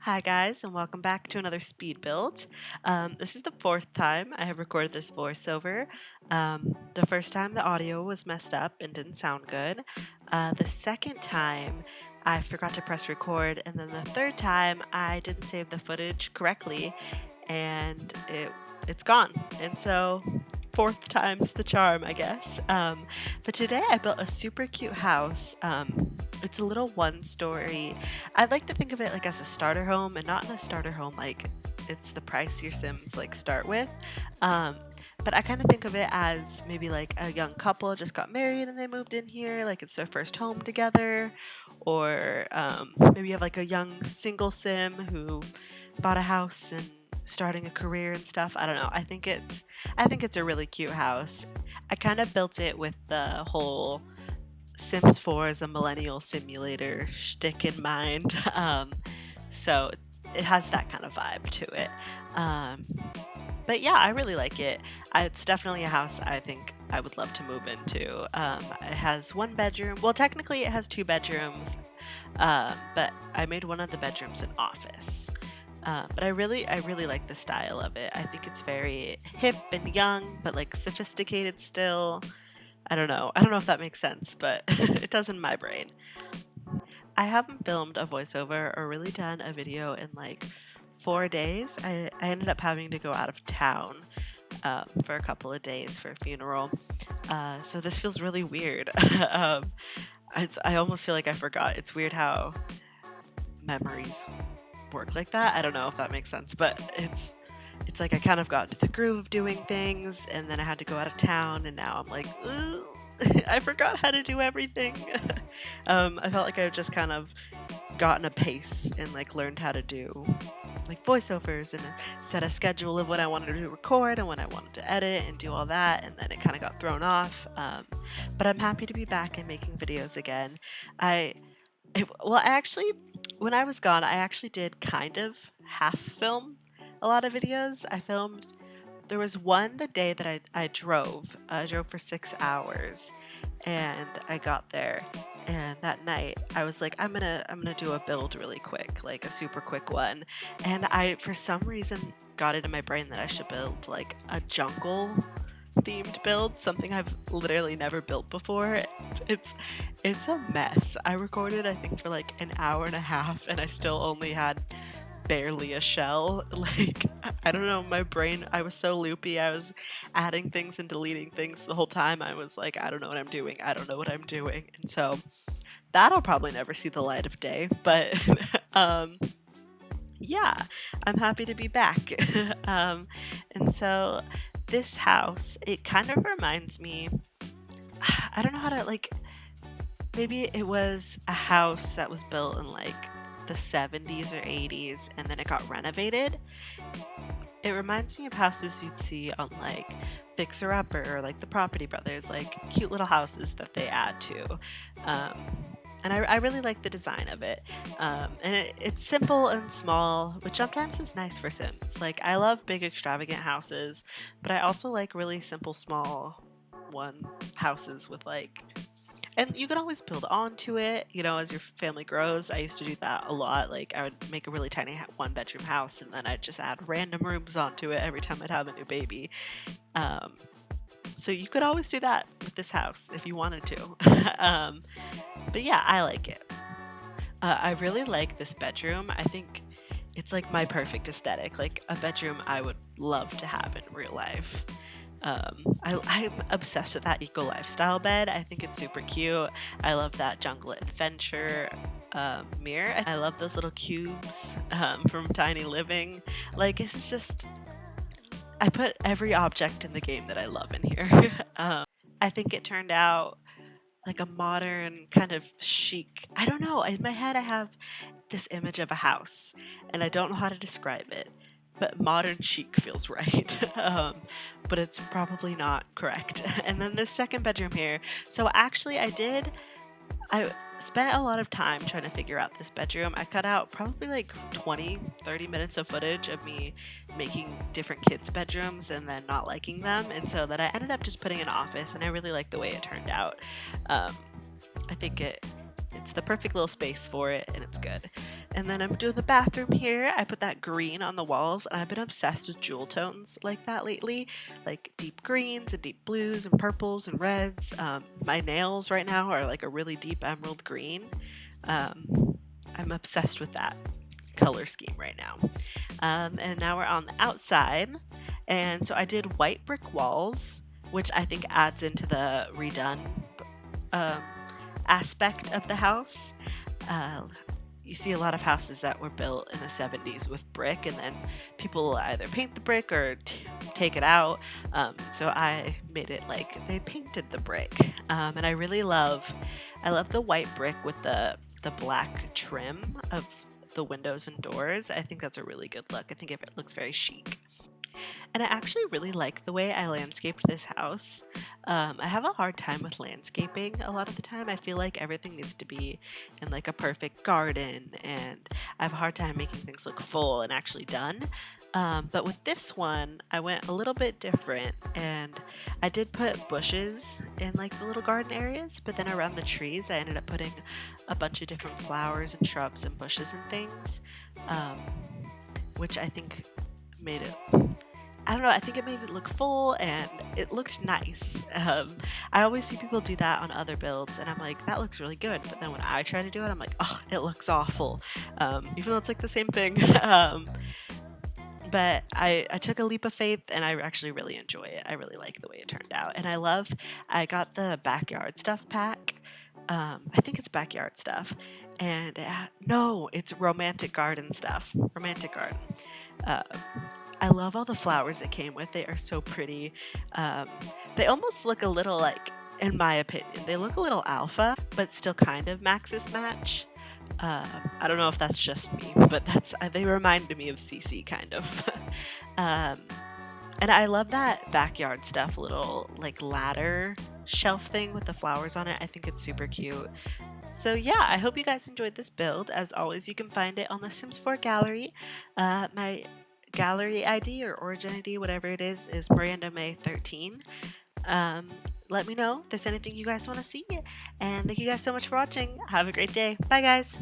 Hi guys, and welcome back to another speed build. This is the fourth time I have recorded this voiceover. The first time the audio was messed up and didn't sound good. The second time I forgot to press record, and then the third time I didn't save the footage correctly, and it's gone. And so fourth time's the charm, I guess. But today I built a super cute house. It's a little one-story. I'd like to think of it like as a starter home, and not in a starter home like it's the price your Sims like start with. But I kind of think of it as maybe like a young couple just got married and they moved in here, like it's their first home together, or maybe you have like a young single Sim who bought a house and starting a career and stuff. I don't know. I think it's a really cute house. I kind of built it with the whole Sims 4 as a millennial simulator shtick in mind. So it has that kind of vibe to it. But yeah, I really like it. It's definitely a house I think I would love to move into. It has one bedroom. Well, technically it has two bedrooms, but I made one of the bedrooms an office. But I really like the style of it. I think it's very hip and young, but like sophisticated still. I don't know if that makes sense, but it does in my brain. I haven't filmed a voiceover or really done a video in like 4 days. I ended up having to go out of town for a couple of days for a funeral. So this feels really weird. I almost feel like I forgot. It's weird how memories work like that. I don't know if that makes sense, but it's like I kind of got into the groove of doing things, and then I had to go out of town, and now I'm like, I forgot how to do everything. I felt like I just kind of gotten a pace and like learned how to do like voiceovers and set a schedule of when I wanted to record and when I wanted to edit and do all that, and then it kind of got thrown off. But I'm happy to be back and making videos again. When I was gone, I actually did kind of half film a lot of videos. There was one the day that I drove. I drove for 6 hours, and I got there. And that night, I was like, I'm gonna do a build really quick, like a super quick one. And I, for some reason, got it in my brain that I should build like a jungle themed build, something I've literally never built before. It's a mess. I recorded I think for like an hour and a half, and I still only had barely a shell. Like, I don't know, my brain, I was so loopy. I was adding things and deleting things the whole time. I was like, I don't know what I'm doing. And so that'll probably never see the light of day, but yeah, I'm happy to be back. And so this house, it kind of reminds me, I don't know how to, like, maybe it was a house that was built in like the 70s or 80s and then it got renovated. It reminds me of houses you'd see on like Fixer Upper or like the Property Brothers, like cute little houses that they add to. And I really like the design of it. And it's simple and small, which sometimes is nice for Sims. Like, I love big extravagant houses, but I also like really simple, small houses with like, and you can always build onto it, you know, as your family grows. I used to do that a lot. Like, I would make a really tiny one-bedroom house, and then I'd just add random rooms onto it every time I'd have a new baby. So you could always do that with this house if you wanted to. But yeah, I like it. I really like this bedroom. I think it's like my perfect aesthetic, like a bedroom I would love to have in real life. I'm obsessed with that eco lifestyle bed. I think it's super cute. I love that jungle adventure mirror. I love those little cubes from Tiny Living. Like, it's just, I put every object in the game that I love in here. I think it turned out like a modern kind of chic. I don't know. In my head, I have this image of a house, and I don't know how to describe it. But modern chic feels right. But it's probably not correct. And then this second bedroom here. So actually I spent a lot of time trying to figure out this bedroom. I cut out probably like 20-30 minutes of footage of me making different kids' bedrooms and then not liking them. And so that I ended up just putting an office, and I really like the way it turned out. I think it's the perfect little space for it, and it's good. And then I'm doing the bathroom here. I put that green on the walls, and I've been obsessed with jewel tones like that lately, like deep greens and deep blues and purples and reds. My nails right now are like a really deep emerald green. I'm obsessed with that color scheme right now. And now we're on the outside. And so I did white brick walls, which I think adds into the redone um, aspect of the house. Uh, you see a lot of houses that were built in the 70s with brick, and then people will either paint the brick or take it out. So I made it like they painted the brick, and I love the white brick with the black trim of the windows and doors. I think that's a really good look. I think it looks very chic. And I actually really like the way I landscaped this house. I have a hard time with landscaping a lot of the time. I feel like everything needs to be in like a perfect garden, and I have a hard time making things look full and actually done. But with this one, I went a little bit different, and I did put bushes in like the little garden areas, but then around the trees, I ended up putting a bunch of different flowers and shrubs and bushes and things, um, which I think made it, I don't know, I think it made it look full and it looked nice. I always see people do that on other builds, and I'm like, that looks really good. But then when I try to do it, I'm like, oh, it looks awful. Even though it's like the same thing. But I took a leap of faith, and I actually really enjoy it. I really like the way it turned out. And I got the backyard stuff pack. I think it's backyard stuff. And no, it's romantic garden stuff. Romantic garden. Uh, I love all the flowers that came with. They are so pretty. They almost look a little like, in my opinion, they look a little alpha, but still kind of Maxis match. I don't know if that's just me, but they reminded me of CC kind of. um, and I love that backyard stuff, little like ladder shelf thing with the flowers on it. I think it's super cute. So yeah, I hope you guys enjoyed this build. As always, you can find it on the Sims 4 gallery. My gallery ID or origin ID, whatever it is Miranda May 13. Let me know if there's anything you guys want to see. And thank you guys so much for watching. Have a great day. Bye, guys.